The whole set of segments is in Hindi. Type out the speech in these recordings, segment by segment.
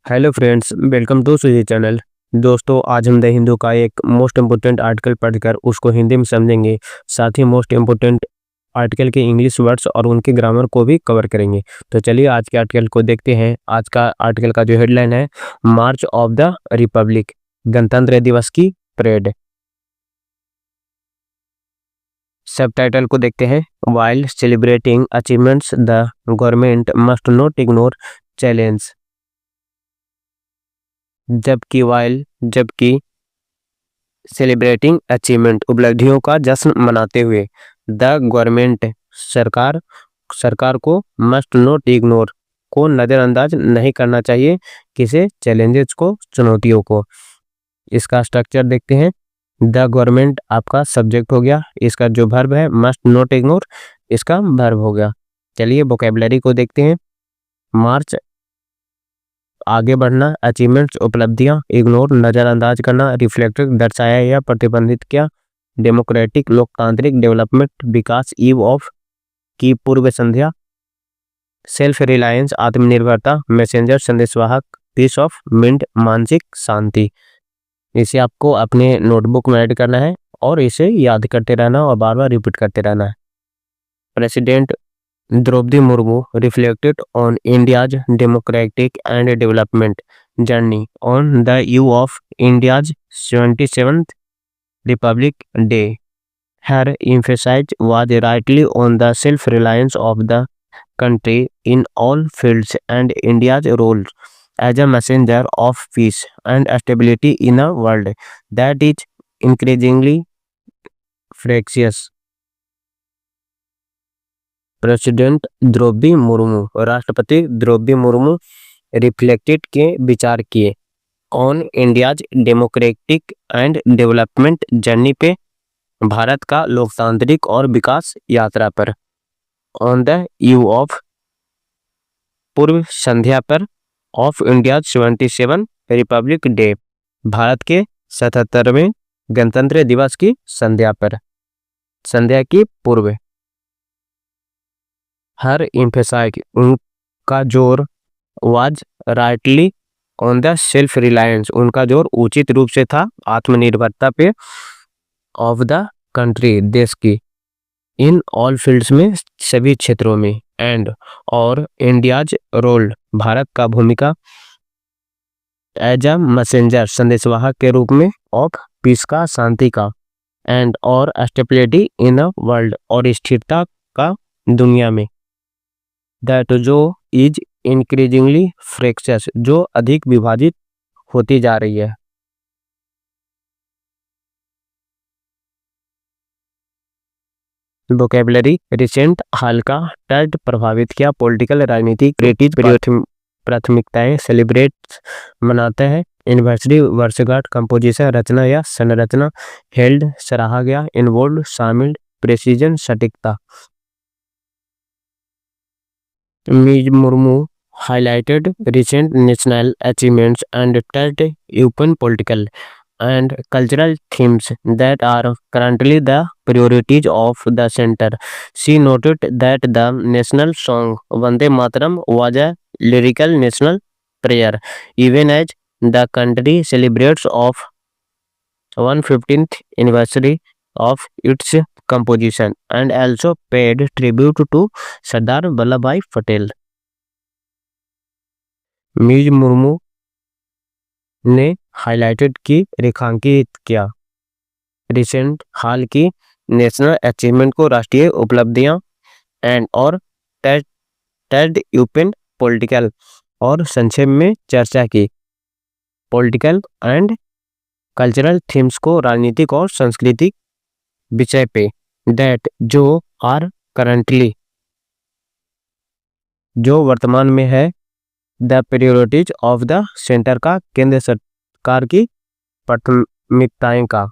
हेलो फ्रेंड्स, वेलकम टू सुजी चैनल। दोस्तों, आज हम द हिंदू का एक मोस्ट इम्पोर्टेंट आर्टिकल पढ़कर उसको हिंदी में समझेंगे। साथ ही मोस्ट इम्पोर्टेंट आर्टिकल के इंग्लिश वर्ड्स और उनके ग्रामर को भी कवर करेंगे। तो चलिए आज के आर्टिकल को देखते हैं। आज का आर्टिकल का जो हेडलाइन है, मार्च ऑफ द रिपब्लिक, गणतंत्र दिवस की परेड। सब टाइटल को देखते हैं। While celebrating achievements the government must not ignore challenge. जबकि सेलिब्रेटिंग अचीवमेंट, उपलब्धियों का जश्न मनाते हुए, द गवर्नमेंट, सरकार को, मस्ट नॉट इग्नोर, को नज़रअंदाज नहीं करना चाहिए, किसे, चैलेंजेस को, चुनौतियों को। इसका स्ट्रक्चर देखते हैं। द गवर्नमेंट आपका सब्जेक्ट हो गया, इसका जो वर्ब है मस्ट नॉट इग्नोर, इसका वर्ब हो गया। चलिए वोकैबुलरी को देखते हैं। मार्च, आगे बढ़ना, अचीवमेंट्स, उपलब्धियां, इग्नोर, नज़रअंदाज करना, रिफ्लेक्टेड, दर्शाया या प्रतिबंधित किया, डेमोक्रेटिक, लोकतांत्रिक, डेवलपमेंट, विकास, ईव ऑफ, की पूर्व संध्या, सेल्फ रिलायंस, आत्मनिर्भरता, मैसेंजर, संदेशवाहक, पीस ऑफ मिंट, मानसिक शांति। इसे आपको अपने नोटबुक में ऐड करना है और इसे याद करते रहना और बार बार रिपीट करते रहना है। President Draupadi Murmu reflected on India's democratic and development journey on the eve of India's 77th Republic Day. Her emphasis was rightly on the self-reliance of the country in all fields and India's role as a messenger of peace and stability in a world that is increasingly fractious. President Droupadi Murmu, राष्ट्रपति द्रौपदी मुर्मू, रिफ्लेक्टेड के विचार किए, on India's democratic and development journey पे, भारत का लोकतांत्रिक और विकास यात्रा पर, ऑन द ईव ऑफ, पूर्व संध्या पर, of India 77 Republic day, Bharat के 77वें गणतंत्र दिवस की संध्या पर, संध्या की पूर्व। हर एम्फेसाइज, उनका जोर, was rightly on the self reliance, उनका जोर उचित रूप से था आत्मनिर्भरता पे, ऑफ द कंट्री, देश की, इन ऑल फील्ड्स में, सभी क्षेत्रों में, एंड, और, इंडियाज रोल, भारत का भूमिका, एज अ मैसेंजर, संदेशवाहक के रूप में, ऑफ पीस का, शांति का, एंड, और स्टेबिलिटी इन अ वर्ल्ड, और स्थिरता का दुनिया में, दैट, जो, इज इंक्रीजिंगली फ्रैक्चर्स, जो अधिक विभाजित होती जा रही है। वोकैबुलरी, रिसेंट, हाल का, टर्ड, प्रभावित किया, पॉलिटिकल, राजनीति, क्रिएटिव, प्राथमिकताएं, सेलिब्रेट, मनाते हैं, एनिवर्सरी, वर्षगांठ, कंपोजिशन, रचना या संरचना, हेल्ड, सराहा गया, इन्वॉल्व, शामिल, प्रेसिजन, सटीकता। Ms. Murmu highlighted recent national achievements and touched upon political and cultural themes that are currently the priorities of the center. She noted that the national song Vande Mataram was a lyrical national prayer, even as the country celebrates of 115th anniversary of its composition, and also paid tribute to Sardar Vallabhbhai Patel. मीज मुर्मू ने हाईलाइटेड की, रेखांकित किया, रिसेंट, हाल की, नेशनल अचीवमेंट को, राष्ट्रीय उपलब्धियां, एंड, और, टच्ड यूपिन पॉलिटिकल, और संक्षेप में चर्चा की, पॉलिटिकल एंड कल्चरल थीम्स को, राजनीतिक और सांस्कृतिक विषय पे, दैट, जो, आर करंटली, जो वर्तमान में है, the priorities of the centre का, केंद्र सरकार की प्राथमिकताएं का।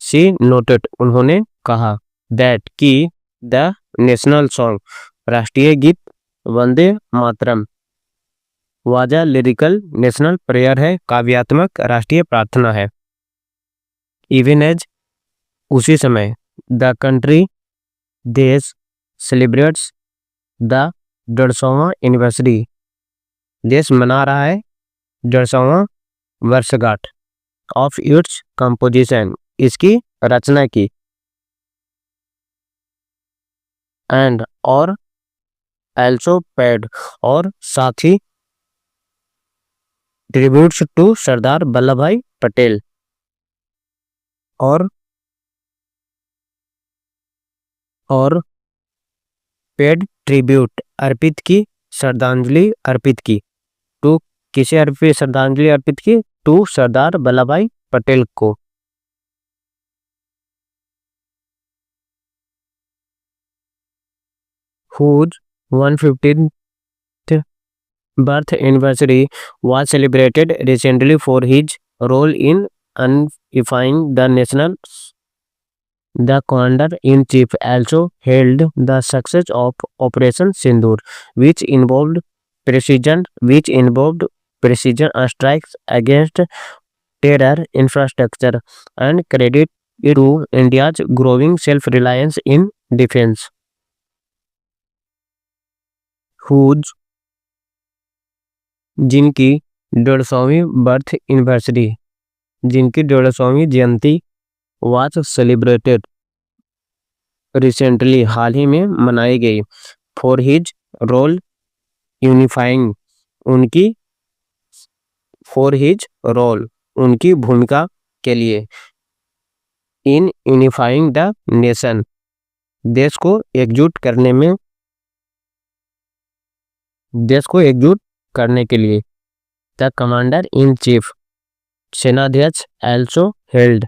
शी नोटेड, उन्होंने कहा, दैट, कि, द नेशनल सॉन्ग, राष्ट्रीय गीत, वंदे मातरम, वाजा लिरिकल नेशनल प्रेयर है, काव्यात्मक राष्ट्रीय प्रार्थना है, इवन एज, उसी समय, द कंट्री, देश, सेलिब्रेट्स द 150वां एनिवर्सरी, देश मना रहा है 150वां वर्षगांठ ऑफ इट्स कंपोजिशन, इसकी रचना की, एंड और एल्सो पेड और साथ ही ट्रिब्यूट्स टू सरदार वल्लभ भाई पटेल और पेड ट्रिब्यूट अर्पित की, श्रद्धांजलि अर्पित की टू, किसे अर्पित श्रद्धांजलि अर्पित की? टू सरदार वल्लभ भाई पटेल को। whose 115th birth anniversary was celebrated recently for his role in unifying the nation. The commander-in-chief also hailed the success of Operation Sindoor, which involved precision strikes against terror infrastructure, and credit it to India's growing self-reliance in defense. whose जिनकी 150वीं बर्थ एनिवर्सरी, जिनकी 150वीं जयंती वाज सेलिब्रेटेड रिसेंटली, हाल ही में मनाई गई, फॉर हिज रोल यूनिफाइंग, उनकी उनकी भूमिका के लिए, इन यूनिफाइंग द नेशन, देश को एकजुट करने के लिए। द कमांडर इन चीफ, सेनाध्यक्ष एल्सो हेल्ड,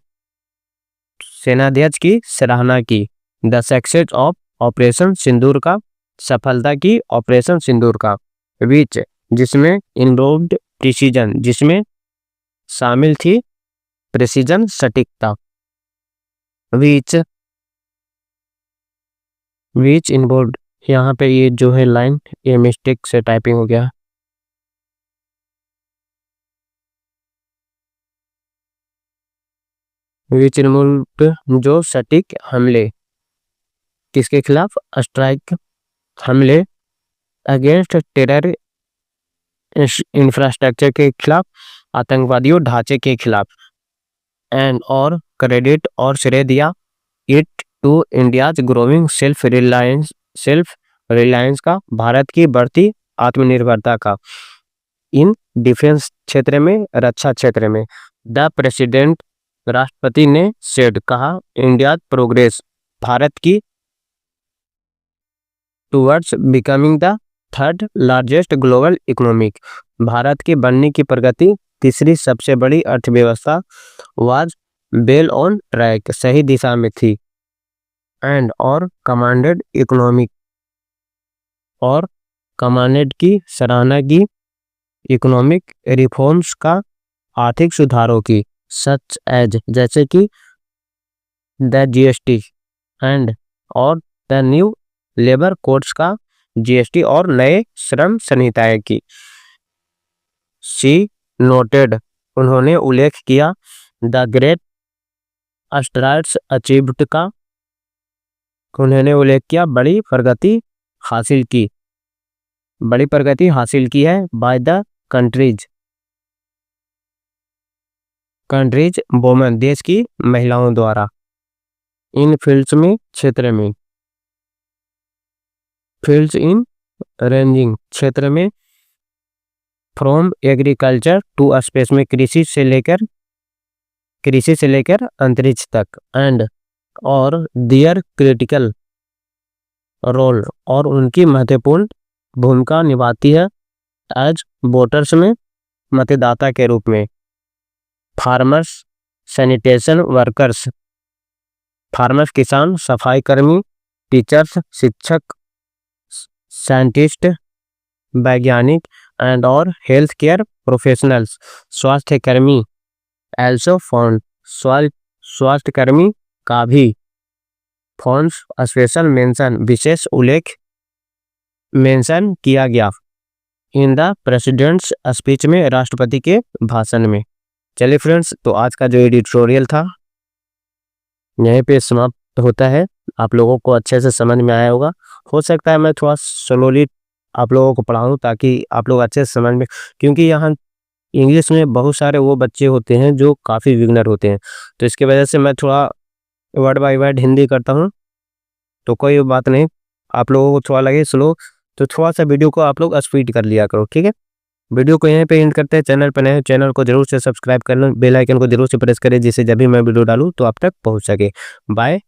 सेनाध्यक्ष की सराहना की, द सक्सेस ऑफ ऑपरेशन सिंदूर का, सफलता की ऑपरेशन सिंदूर का, विच जिसमें इन्वॉल्व्ड प्रिसीजन, जिसमें शामिल थी प्रिसीजन सटीकता, विच इन्वॉल्व्ड, यहाँ पे ये जो है लाइन ये मिस्टेक से टाइपिंग हो गया, विच इन्वॉल्व्ड जो सटीक हमले, किसके खिलाफ? स्ट्राइक हमले, अगेंस्ट टेरर इंफ्रास्ट्रक्चर के खिलाफ, आतंकवादियों ढांचे के खिलाफ, एंड और क्रेडिट और श्रेय दिया it to India's growing self reliance का, भारत की बढ़ती आत्मनिर्भरता का, इन डिफेंस क्षेत्र में, रक्षा क्षेत्र में। द प्रेसिडेंट, राष्ट्रपति ने सेड कहा, इंडिया प्रोग्रेस, भारत की towards becoming the third largest global economic, Bharat के बनने की प्रगति तीसरी सबसे बड़ी अर्थव्यवस्था, वाज वेल ऑन ट्रैक, सही दिशा में थी, एंड और कमांडेड इकोनॉमिक, और कमांडेड की सराहना की, इकोनॉमिक रिफॉर्म्स का, आर्थिक सुधारों की, सच एज जैसे कि द जीएसटी एंड और द न्यू लेबर कोड्स का, जीएसटी और नए श्रम संहिताएं की। शी नोटेड, उन्होंने उल्लेख किया, द ग्रेट स्ट्राइड्स अचीव्ड का, उन्होंने उल्लेख किया बड़ी प्रगति हासिल की है, बाय द कंट्रीज वोमेन, देश की महिलाओं द्वारा, इन फील्ड्स में, क्षेत्र में, फील्ड्स इन रेंजिंग, क्षेत्र में, फ्रॉम एग्रीकल्चर टू स्पेस में, कृषि से लेकर अंतरिक्ष तक, एंड और दियर क्रिटिकल रोल, और उनकी महत्वपूर्ण भूमिका निभाती है, एज वोटर्स में, मतदाता के रूप में, फार्मर्स सैनिटेशन वर्कर्स, फार्मर्स किसान, सफाई कर्मी, टीचर्स शिक्षक, साइंटिस्ट वैज्ञानिक, एंड और हेल्थ केयर प्रोफेशनल्स स्वास्थ्य कर्मी, एल्सो फॉन्ड स्वास्थ्य कर्मी का भी, फॉन्ड्स स्पेशल मेंशन विशेष उल्लेख मेंशन किया गया, इन द प्रेसिडेंट्स स्पीच में, राष्ट्रपति के भाषण में। चलिए फ्रेंड्स, तो आज का जो एडिटोरियल था यहीं पे समाप्त होता है। आप लोगों को अच्छे से समझ में आया होगा। हो सकता है मैं थोड़ा स्लोली आप लोगों को पढ़ाऊं ताकि आप लोग अच्छे से समझ में, क्योंकि यहाँ इंग्लिश में बहुत सारे वो बच्चे होते हैं जो काफ़ी बिगिनर होते हैं, तो इसकी वजह से मैं थोड़ा वर्ड बाय वर्ड हिंदी करता हूँ, तो कोई बात नहीं। आप लोगों को थोड़ा लगे स्लो, तो थोड़ा-सा वीडियो को आप लोग स्पीड कर लिया करो, ठीक है? वीडियो को यहीं पे एंड करते हैं। चैनल पर नए हैं, चैनल को ज़रूर से सब्सक्राइब कर लें, बेल आइकन को ज़रूर से प्रेस करें, जिससे जब भी मैं वीडियो डालूँ तो आप तक पहुँच सके। बाय।